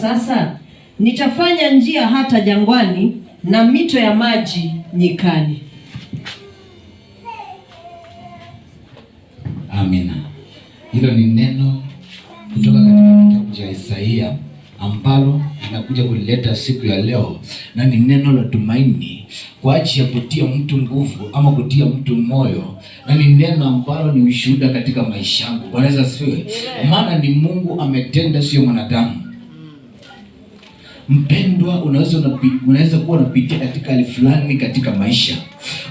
sasa, nitafanya njia hata jangwani na mito ya maji nyikani. Amina. Hilo ni neno kutoka katika kitabu cha Isaia ambalo linakuja kulileta siku ya leo, na ni neno la tumaini kwa ajili ya kutia mtu nguvu ama kutia mtu moyo, na ni neno ambalo ni ushuhuda katika maisha yangu. Bwana Yesu asifiwe. Maana ni Mungu ametenda, sio mwanadamu. Mpendwa, unaweza kuwa unapitia katika hali fulani katika maisha.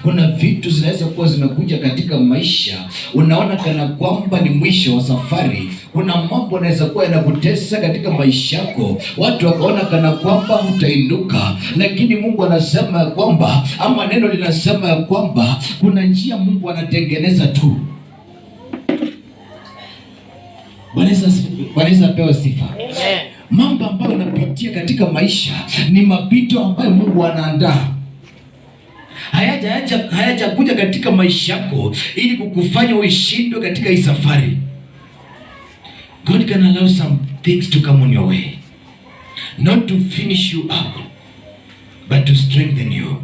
Kuna vitu zinaweza kuwa zimekuja katika maisha, unaona kana kwamba ni mwisho wa safari. Kuna mambo yanaweza kuwa yanakutesa katika maisha yako, watu wakaona kana kwamba hutainuka, lakini Mungu anasema ya kwamba, ama neno linasema ya kwamba kuna njia Mungu anatengeneza tu. Bwana Yesu apewe sifa. Amen. Mambo ambayo unapitia katika maisha ni mapito ambayo Mungu anaandaa. Hayajakuja katika maisha yako ili kukufanya uishindwe katika hii safari. God can allow some things to come on your way, not to finish you up, but to strengthen you.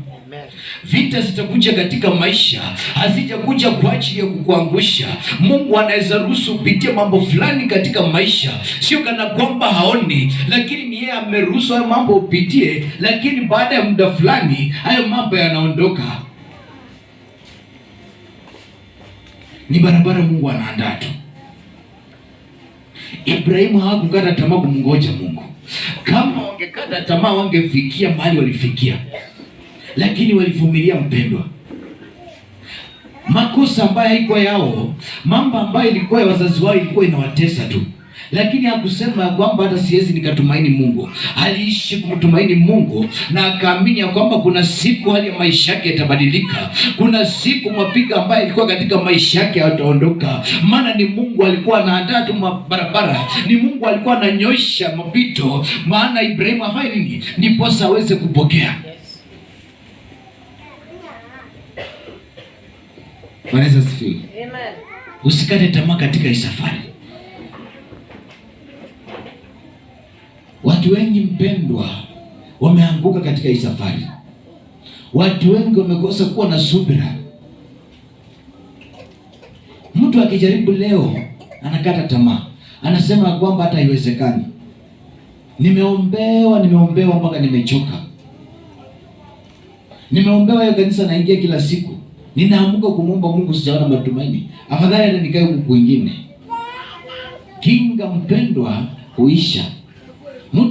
Vita zitakuja katika maisha, hazijakuja kwa ajili ya kukuangusha. Mungu anaweza ruhusu upitie mambo fulani katika maisha, sio kana kwamba haoni, lakini ni yeye ameruhusu hayo mambo upitie, lakini baada ya muda fulani hayo mambo yanaondoka. Ni barabara Mungu anaandaa tu. Ibrahimu hawakukata tamaa kumngoja Mungu. Kama wangekata tamaa wangefikia mahali walifikia, lakini walivumilia. Mpendwa, makosa ambayo haikuwa yao, mambo ambayo ilikuwa ya wazazi wao ilikuwa inawatesa tu, lakini hakusema kwamba hata siwezi nikatumaini Mungu. Aliishi kumtumaini Mungu na akaamini ya kwamba kuna siku hali ya maisha yake itabadilika. Kuna siku mapigo ambayo ilikuwa katika maisha yake yataondoka, maana ni Mungu alikuwa anaandaa tu barabara, ni Mungu alikuwa ananyosha mapito, maana Ibrahimu afanye nini? Ndiposa aweze kupokea. Bwana Yesu asifiwe. Amen. Usikate tamaa katika hii safari. Watu wengi mpendwa, wameanguka katika hii safari. Watu wengi wamekosa kuwa na subira. Mtu akijaribu leo anakata tamaa, anasema kwamba hata haiwezekani. Nimeombewa mpaka nimechoka. Nimeombewa hiyo kanisa naingia kila siku. Ninaamuka kumuomba Mungu, sijaona matumaini. Afadhali hata nikae huku kwingine. Kinga mpendwa huisha.